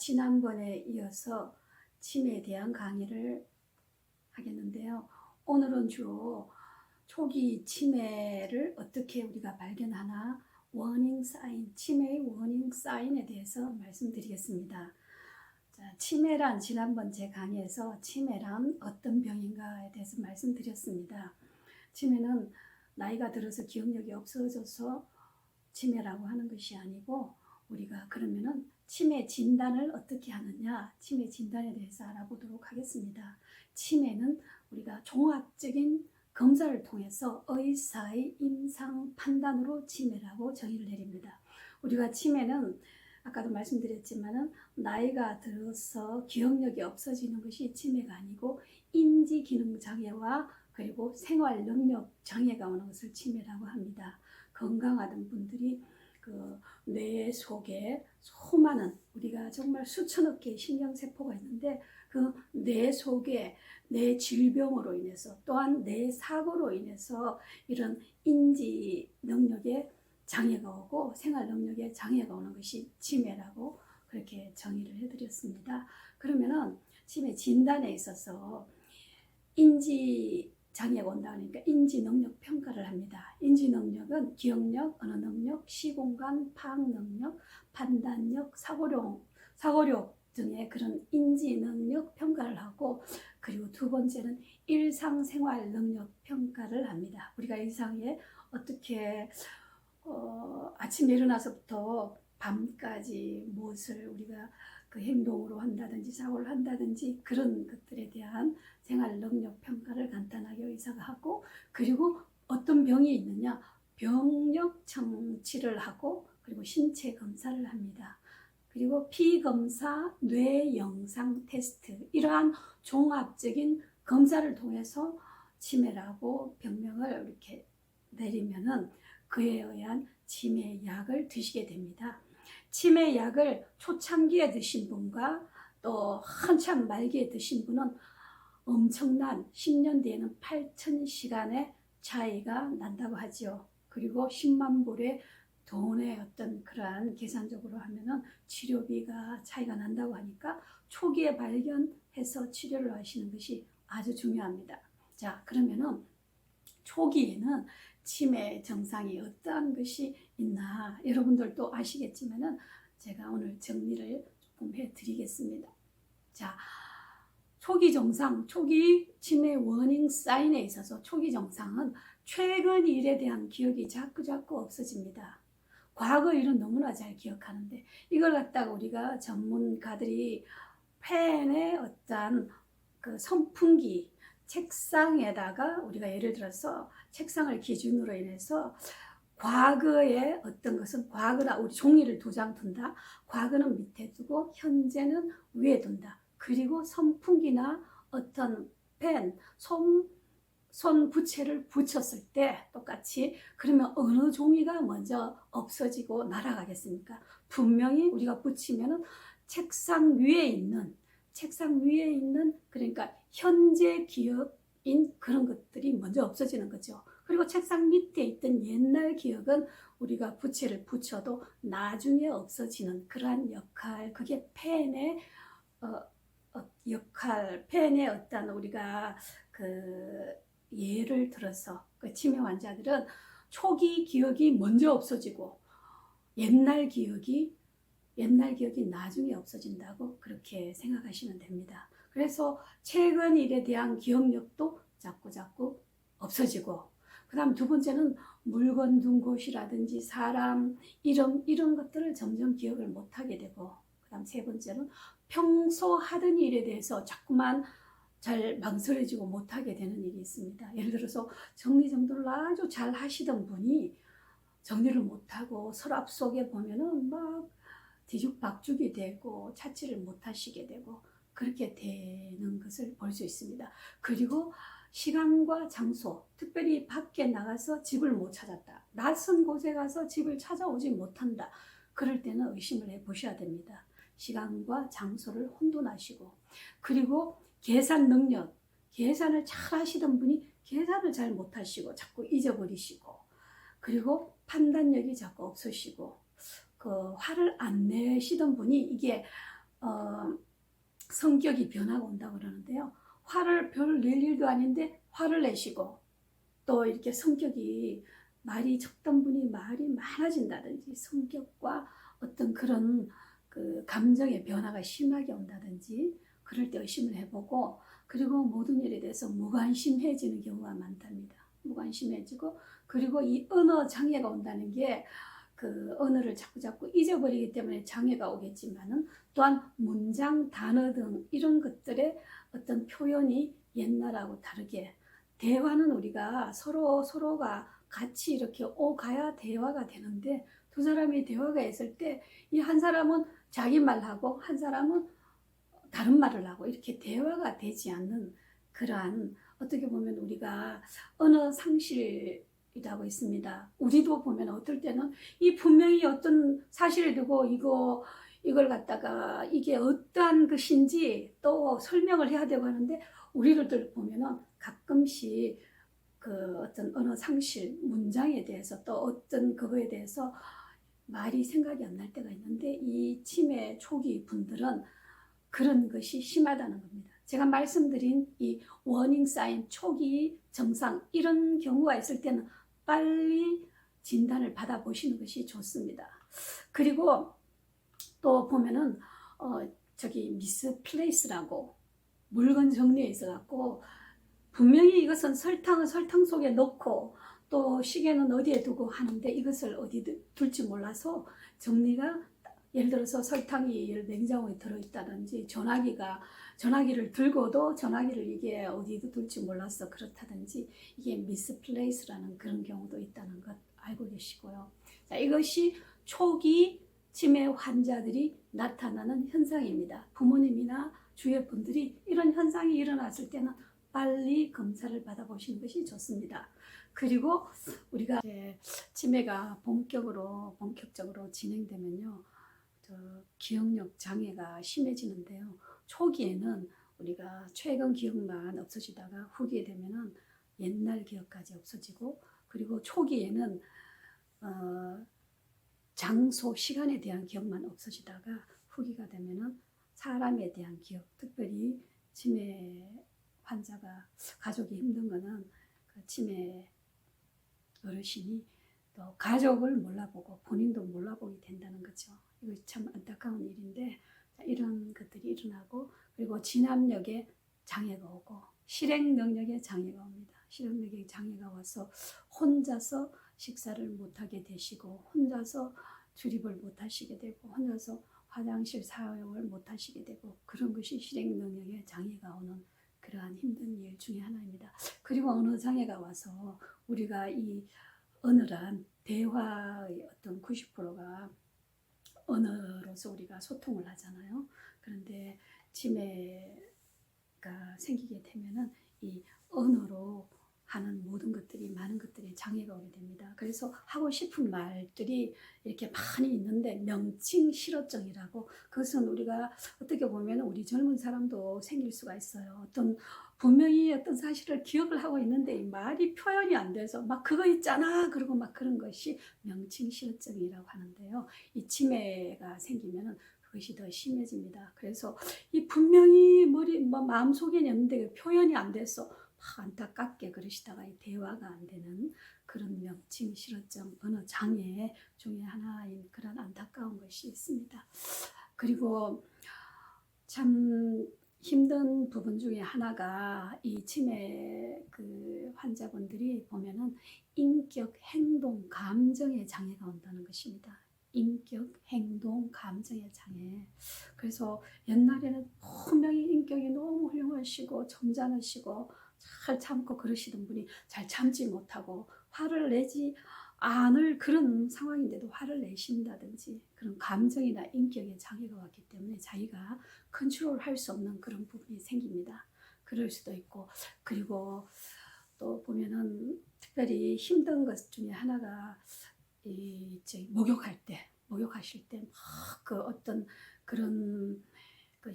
지난번에 이어서 치매에 대한 강의를 하겠는데요. 오늘은 주로 초기 치매를 어떻게 우리가 발견하나, 워닝 사인, 치매의 워닝 사인에 대해서 말씀드리겠습니다. 자, 치매란 지난번 제 강의에서 치매란 어떤 병인가에 대해서 말씀드렸습니다. 치매는 나이가 들어서 기억력이 없어져서 치매라고 하는 것이 아니고, 우리가 그러면은 치매 진단을 어떻게 하느냐, 치매 진단에 대해서 알아보도록 하겠습니다. 치매는 우리가 종합적인 검사를 통해서 의사의 임상 판단으로 치매라고 정의를 내립니다. 우리가 치매는 아까도 말씀드렸지만은 나이가 들어서 기억력이 없어지는 것이 치매가 아니고, 인지 기능 장애와 그리고 생활 능력 장애가 오는 것을 치매라고 합니다. 건강하던 분들이 뇌 속에 수많은, 우리가 정말 수천억 개의 신경세포가 있는데, 그 뇌 속에 뇌 질병으로 인해서, 또한 뇌 사고로 인해서 이런 인지 능력에 장애가 오고 생활 능력에 장애가 오는 것이 치매라고 그렇게 정의를 해드렸습니다. 그러면은 치매 진단에 있어서 인지 장애가 온다 하니까 인지 능력 평가를 합니다. 인지 능력은 기억력, 언어 능력, 시공간 파악 능력, 판단력, 사고력 등의 그런 인지 능력 평가를 하고, 그리고 두 번째는 일상생활 능력 평가를 합니다. 우리가 일상에 어떻게 아침에 일어나서부터 밤까지 무엇을 우리가 그 행동으로 한다든지 사고를 한다든지 그런 것들에 대한 생활 능력 평가를 간단하게 의사가 하고, 그리고 어떤 병이 있느냐, 병력 청취를 하고, 그리고 신체 검사를 합니다. 그리고 피검사, 뇌 영상 테스트, 이러한 종합적인 검사를 통해서 치매라고 병명을 이렇게 내리면은 그에 의한 치매 약을 드시게 됩니다. 치매 약을 초창기에 드신 분과 또 한참 말기에 드신 분은 엄청난 10년 뒤에는 8,000시간의 차이가 난다고 하죠. 그리고 10만 불의 돈의 어떤 그러한 계산적으로 하면은 치료비가 차이가 난다고 하니까 초기에 발견해서 치료를 하시는 것이 아주 중요합니다. 자, 그러면은 초기에는 치매 증상이 어떠한 것이 있나, 여러분들도 아시겠지만은 제가 오늘 정리를 조금 해드리겠습니다. 자, 초기 증상, 초기 치매 워닝 사인에 있어서 초기 증상은 최근 일에 대한 기억이 자꾸 없어집니다. 과거 일은 너무나 잘 기억하는데, 이걸 갖다가 우리가 전문가들이 펜의 어떤 그 선풍기, 책상에다가 우리가 예를 들어서 책상을 기준으로 인해서 과거의 어떤 것은 과거라, 우리 종이를 2장 둔다. 과거는 밑에 두고 현재는 위에 둔다. 그리고 선풍기나 어떤 펜, 손 부채를 붙였을 때 똑같이, 그러면 어느 종이가 먼저 없어지고 날아가겠습니까? 분명히 우리가 붙이면은 책상 위에 있는 그러니까 현재 기억인 그런 것들이 먼저 없어지는 거죠. 그리고 책상 밑에 있던 옛날 기억은 우리가 부채를 붙여도 나중에 없어지는 그러한 역할, 그게 펜의 역할, 펜의 어떤 우리가 예를 들어서 치매 환자들은 초기 기억이 먼저 없어지고 옛날 기억이 나중에 없어진다고 그렇게 생각하시면 됩니다. 그래서 최근 일에 대한 기억력도 자꾸 없어지고, 그 다음 두 번째는 물건 둔 곳이라든지 사람 이름 이런 것들을 점점 기억을 못하게 되고, 그 다음 세 번째는 평소 하던 일에 대해서 자꾸만 잘 망설여지고 못하게 되는 일이 있습니다. 예를 들어서 정리정돈을 아주 잘 하시던 분이 정리를 못하고 서랍 속에 보면은 막 뒤죽박죽이 되고 찾지를 못하시게 되고 그렇게 되는 것을 볼 수 있습니다. 그리고 시간과 장소, 특별히 밖에 나가서 집을 못 찾았다, 낯선 곳에 가서 집을 찾아오지 못한다, 그럴 때는 의심을 해보셔야 됩니다. 시간과 장소를 혼돈하시고, 그리고 계산 능력, 계산을 잘 하시던 분이 계산을 잘 못하시고 자꾸 잊어버리시고, 그리고 판단력이 자꾸 없으시고, 화를 안 내시던 분이 이게 어, 성격이 변화가 온다고 그러는데요. 화를 별 낼 일도 아닌데 화를 내시고 또 이렇게 성격이 말이 적던 분이 말이 많아진다든지 성격과 어떤 그런 그 감정의 변화가 심하게 온다든지 그럴 때 의심을 해보고 그리고 모든 일에 대해서 무관심해지는 경우가 많답니다. 무관심해지고 그리고 이 언어 장애가 온다는 게 그 언어를 자꾸 잊어버리기 때문에 장애가 오겠지만은 또한 문장, 단어 등 이런 것들의 어떤 표현이 옛날하고 다르게 대화는 우리가 서로가 같이 이렇게 오가야 대화가 되는데 두 사람이 대화가 있을 때 이 한 사람은 자기 말하고 한 사람은 다른 말을 하고 이렇게 대화가 되지 않는 그러한 어떻게 보면 우리가 언어 상실이라고 있습니다. 우리도 보면 어떨 때는 이 분명히 어떤 사실을 두고 이걸 갖다가 이게 어떠한 것인지 또 설명을 해야 되고 하는데 우리를 보면은 가끔씩 그 어떤 언어 상실 문장에 대해서 또 어떤 그거에 대해서 말이 생각이 안 날 때가 있는데 이 치매 초기 분들은 그런 것이 심하다는 겁니다. 제가 말씀드린 이 워닝 사인, 초기 증상 이런 경우가 있을 때는 빨리 진단을 받아보시는 것이 좋습니다. 그리고 또 보면은 저기 미스플레이스라고 물건 정리에 있어갖고 분명히 이것은 설탕을 설탕 속에 넣고 또 시계는 어디에 두고 하는데 이것을 어디 둘지 몰라서 정리가 예를 들어서 설탕이 냉장고에 들어있다든지 전화기를 들고도 전화기를 이게 어디도 둘지 몰라서 그렇다든지 이게 미스플레이스라는 그런 경우도 있다는 것 알고 계시고요. 자, 이것이 초기 치매 환자들이 나타나는 현상입니다. 부모님이나 주위 분들이 이런 현상이 일어났을 때는 빨리 검사를 받아보시는 것이 좋습니다. 그리고 우리가 치매가 본격적으로 진행되면요, 기억력 장애가 심해지는데요. 초기에는 우리가 최근 기억만 없어지다가 후기에 되면은 옛날 기억까지 없어지고 그리고 초기에는 장소, 시간에 대한 기억만 없어지다가 후기가 되면은 사람에 대한 기억, 특별히 치매 환자가 가족이 힘든 거는 그 치매 어르신이 또 가족을 몰라보고 본인도 몰라보게 된다는 거죠. 이거 참 안타까운 일인데 이런 것들이 일어나고 그리고 진압력에 장애가 오고 실행 능력에 장애가 옵니다. 실행 능력에 장애가 와서 혼자서 식사를 못하게 되시고 혼자서 출입을 못하시게 되고 혼자서 화장실 사용을 못하시게 되고 그런 것이 실행 능력에 장애가 오는 그러한 힘든 일 중에 하나입니다. 그리고 언어 장애가 와서 우리가 이 언어란 대화의 어떤 90%가 언어로서 우리가 소통을 하잖아요. 그런데 치매가 생기게 되면은 이 언어로 하는 모든 것들이 많은 것들이 장애가 오게 됩니다. 그래서 하고 싶은 말들이 이렇게 많이 있는데 명칭 실어증이라고 그것은 우리가 어떻게 보면 우리 젊은 사람도 생길 수가 있어요. 분명히 어떤 사실을 기억을 하고 있는데 이 말이 표현이 안 돼서 막 그거 있잖아 그러고 막 그런 것이 명칭 실어증이라고 하는데요. 이 치매가 생기면은 그것이 더 심해집니다. 그래서 이 분명히 마음속에는 있는데 표현이 안 돼서 안타깝게 그러시다가 대화가 안 되는 그런 명칭 실어증 언어 장애 중에 하나인 그런 안타까운 것이 있습니다. 그리고 참 힘든 부분 중에 하나가 이 치매 그 환자분들이 보면은 인격, 행동, 감정의 장애가 온다는 것입니다. 인격, 행동, 감정의 장애. 그래서 옛날에는 분명히 인격이 너무 훌륭하시고 점잖으시고 잘 참고 그러시던 분이 잘 참지 못하고 화를 내지 않을 그런 상황인데도 화를 내신다든지 그런 감정이나 인격에 장애가 왔기 때문에 자기가 컨트롤할 수 없는 그런 부분이 생깁니다. 그럴 수도 있고 그리고 또 보면은 특별히 힘든 것 중에 하나가 이제 목욕하실 때 막 그 어떤 그런 그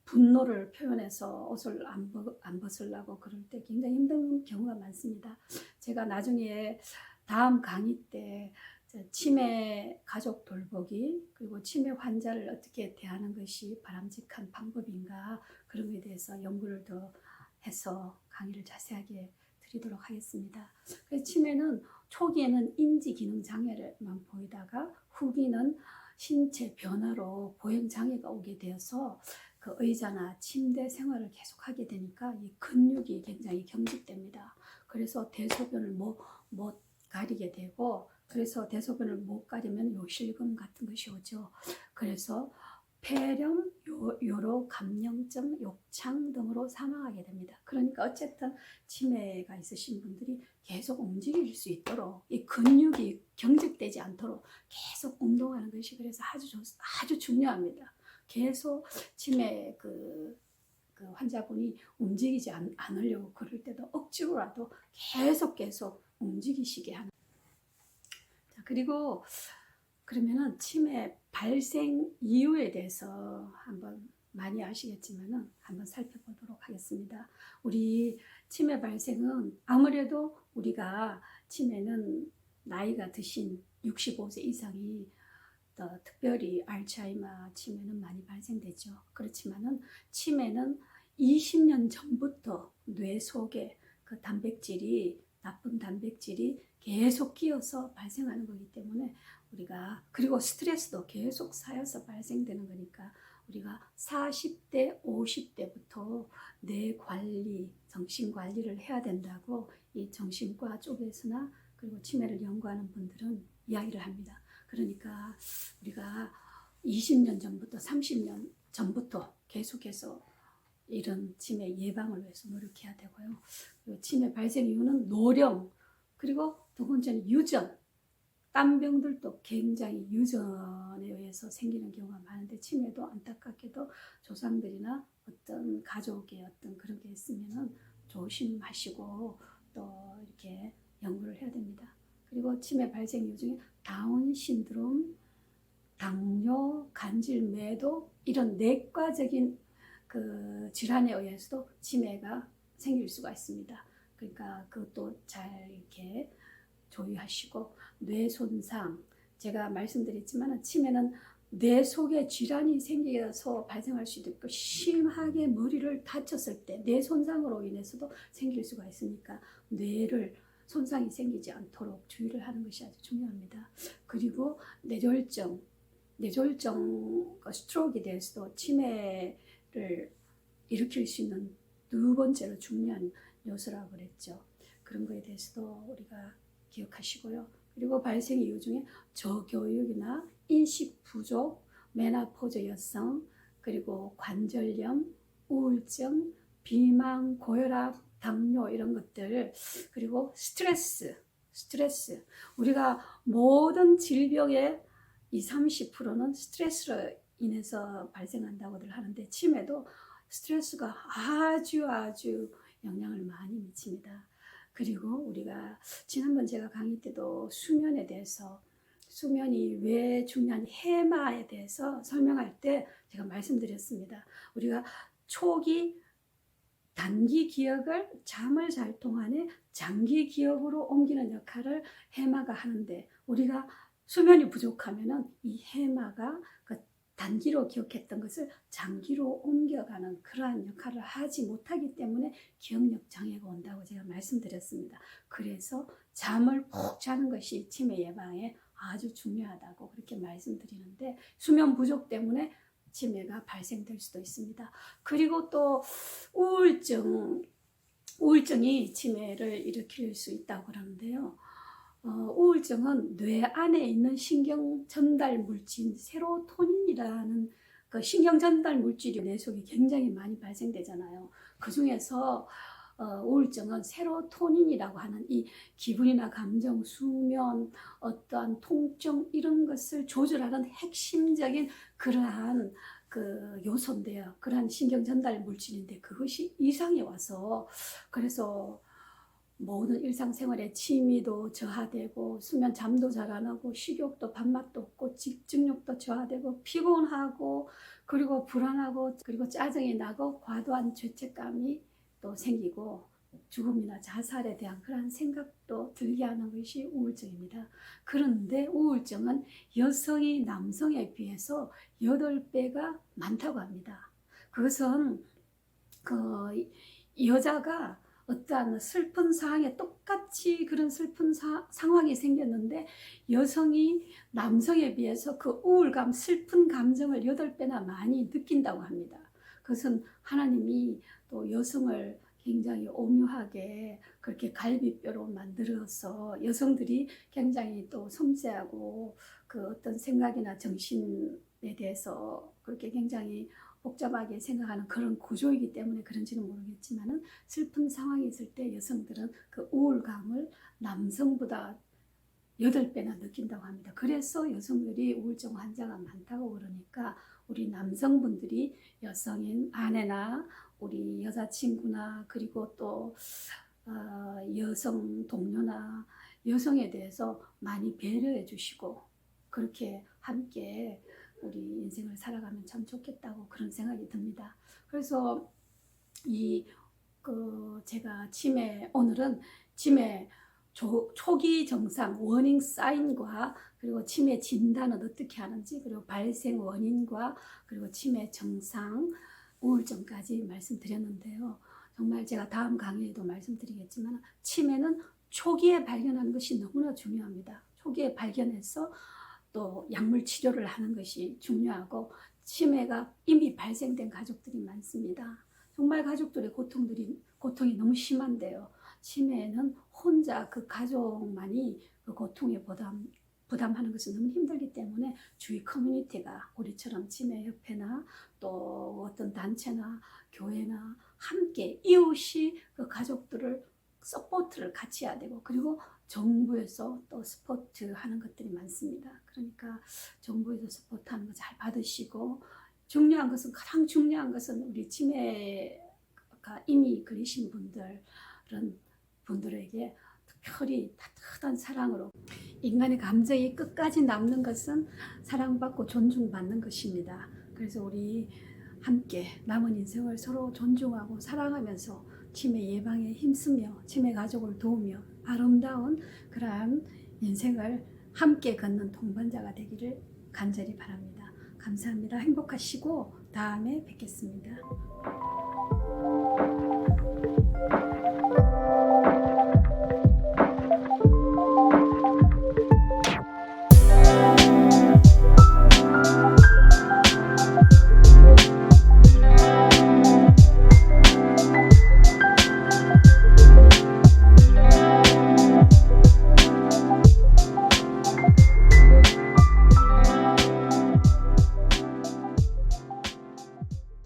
분노를 표현해서 옷을 안 벗으려고 그럴 때 굉장히 힘든 경우가 많습니다. 제가 나중에 다음 강의 때 치매 가족 돌보기, 그리고 치매 환자를 어떻게 대하는 것이 바람직한 방법인가, 그런 것에 대해서 연구를 더 해서 강의를 자세하게 드리도록 하겠습니다. 그래서 치매는 초기에는 인지 기능 장애를만 보이다가 후기는 신체 변화로 보행 장애가 오게 되어서 그 의자나 침대 생활을 계속하게 되니까 이 근육이 굉장히 경직됩니다. 그래서 대소변을 못 가리게 되고, 그래서 대소변을 못 가리면 요실금 같은 것이 오죠. 그래서 폐렴, 요로, 감염증, 욕창 등으로 사망하게 됩니다. 그러니까 어쨌든 치매가 있으신 분들이 계속 움직일 수 있도록, 이 근육이 경직되지 않도록 계속 운동하는 것이 그래서 아주 중요합니다. 계속 치매 그 환자분이 움직이지 않으려고 그럴 때도 억지로라도 계속 움직이시게 하는. 자, 그리고 그러면은 치매 발생 이유에 대해서 한번 많이 아시겠지만은 한번 살펴보도록 하겠습니다. 우리 치매 발생은 아무래도 우리가 치매는 나이가 드신 65세 이상이 특별히 알츠하이머 치매는 많이 발생되죠. 그렇지만은 치매는 20년 전부터 뇌 속에 그 단백질이, 나쁜 단백질이 계속 끼어서 발생하는 거기 때문에 우리가, 그리고 스트레스도 계속 쌓여서 발생되는 거니까 우리가 40대, 50대부터 뇌 관리, 정신 관리를 해야 된다고 이 정신과 쪽에서나 그리고 치매를 연구하는 분들은 이야기를 합니다. 그러니까 우리가 20년 전부터 30년 전부터 계속해서 이런 치매 예방을 위해서 노력해야 되고요. 그리고 치매 발생 이유는 노령, 그리고 두 번째는 유전. 땀병들도 굉장히 유전에 의해서 생기는 경우가 많은데 치매도 안타깝게도 조상들이나 어떤 가족의 어떤 그런 게 있으면은 조심하시고 또 이렇게 연구를 해야 됩니다. 그리고 치매 발생 이유 중에 다운 신드롬, 당뇨, 간질매도 이런 내과적인 그 질환에 의해서도 치매가 생길 수가 있습니다. 그러니까 그것도 잘 이렇게 조의하시고, 뇌 손상, 제가 말씀드렸지만 치매는 뇌 속에 질환이 생겨서 발생할 수도 있고 심하게 머리를 다쳤을 때 뇌 손상으로 인해서도 생길 수가 있으니까 뇌를 손상이 생기지 않도록 주의를 하는 것이 아주 중요합니다. 그리고 뇌졸중, 스트로크에 대해서도 치매를 일으킬 수 있는 두 번째로 중요한 요소라고 그랬죠. 그런 거에 대해서도 우리가 기억하시고요. 그리고 발생 이유 중에 저교육이나 인식 부족, 메노포즈 여성, 그리고 관절염, 우울증, 비만, 고혈압, 당뇨 이런 것들, 그리고 스트레스. 우리가 모든 질병의 20-30%는 스트레스로 인해서 발생한다고들 하는데 치매도 스트레스가 아주 영향을 많이 미칩니다. 그리고 우리가 지난번 제가 강의 때도 수면에 대해서, 수면이 왜 중요한 해마에 대해서 설명할 때 제가 말씀드렸습니다. 우리가 초기 단기 기억을 잠을 잘 동안에 장기 기억으로 옮기는 역할을 해마가 하는데, 우리가 수면이 부족하면은 이 해마가 그 단기로 기억했던 것을 장기로 옮겨가는 그러한 역할을 하지 못하기 때문에 기억력 장애가 온다고 제가 말씀드렸습니다. 그래서 잠을 푹 자는 것이 치매 예방에 아주 중요하다고 그렇게 말씀드리는데, 수면 부족 때문에 치매가 발생될 수도 있습니다. 그리고 또 우울증이 치매를 일으킬 수 있다고 하는데요. 우울증은 뇌 안에 있는 신경 전달 물질 세로토닌이라는 그 신경 전달 물질이 뇌 속에 굉장히 많이 발생되잖아요. 그 중에서 우울증은 세로토닌이라고 하는 이 기분이나 감정, 수면, 어떠한 통증 이런 것을 조절하는 핵심적인 그러한 그 요소인데요. 그러한 신경 전달 물질인데 그것이 이상이 와서, 그래서 모든 일상생활에 취미도 저하되고 수면 잠도 잘 안 하고 식욕도 밥맛도 없고 집중력도 저하되고 피곤하고 그리고 불안하고 그리고 짜증이 나고 과도한 죄책감이 또 생기고 죽음이나 자살에 대한 그런 생각도 들게 하는 것이 우울증입니다. 그런데 우울증은 여성이 남성에 비해서 8배가 많다고 합니다. 그것은 그 여자가 어떠한 슬픈 상황에 똑같이 그런 슬픈 상황이 생겼는데 여성이 남성에 비해서 그 우울감, 슬픈 감정을 8배나 많이 느낀다고 합니다. 그것은 하나님이 또 여성을 굉장히 오묘하게 그렇게 갈비뼈로 만들어서 여성들이 굉장히 또 섬세하고 그 어떤 생각이나 정신에 대해서 그렇게 굉장히 복잡하게 생각하는 그런 구조이기 때문에 그런지는 모르겠지만은 슬픈 상황이 있을 때 여성들은 그 우울감을 남성보다 8배나 느낀다고 합니다. 그래서 여성들이 우울증 환자가 많다고 그러니까 우리 남성분들이 여성인 아내나 우리 여자친구나 그리고 또 여성 동료나 여성에 대해서 많이 배려해 주시고 그렇게 함께 우리 인생을 살아가면 참 좋겠다고 그런 생각이 듭니다. 그래서 제가 오늘은 치매 초기 증상, 워닝 사인과 그리고 치매 진단은 어떻게 하는지 그리고 발생 원인과 그리고 치매 증상, 우울증까지 말씀드렸는데요. 정말 제가 다음 강의에도 말씀드리겠지만 치매는 초기에 발견하는 것이 너무나 중요합니다. 초기에 발견해서 또 약물 치료를 하는 것이 중요하고 치매가 이미 발생된 가족들이 많습니다. 정말 가족들의 고통이 너무 심한데요. 치매는 혼자 그 가족만이 그 고통에 부담하는 것은 너무 힘들기 때문에 주위 커뮤니티가 우리처럼 치매협회나 또 어떤 단체나 교회나 함께 이웃이 그 가족들을 서포트를 같이 해야 되고 그리고 정부에서 또 스포트 하는 것들이 많습니다. 그러니까 정부에서 스포트 하는 거 잘 받으시고 가장 중요한 것은 우리 치매가 이미 걸리신 분들에게 특별히 따뜻한 사랑으로 인간의 감정이 끝까지 남는 것은 사랑받고 존중받는 것입니다. 그래서 우리 함께 남은 인생을 서로 존중하고 사랑하면서 치매 예방에 힘쓰며 치매 가족을 도우며 아름다운 그러한 인생을 함께 걷는 동반자가 되기를 간절히 바랍니다. 감사합니다. 행복하시고 다음에 뵙겠습니다.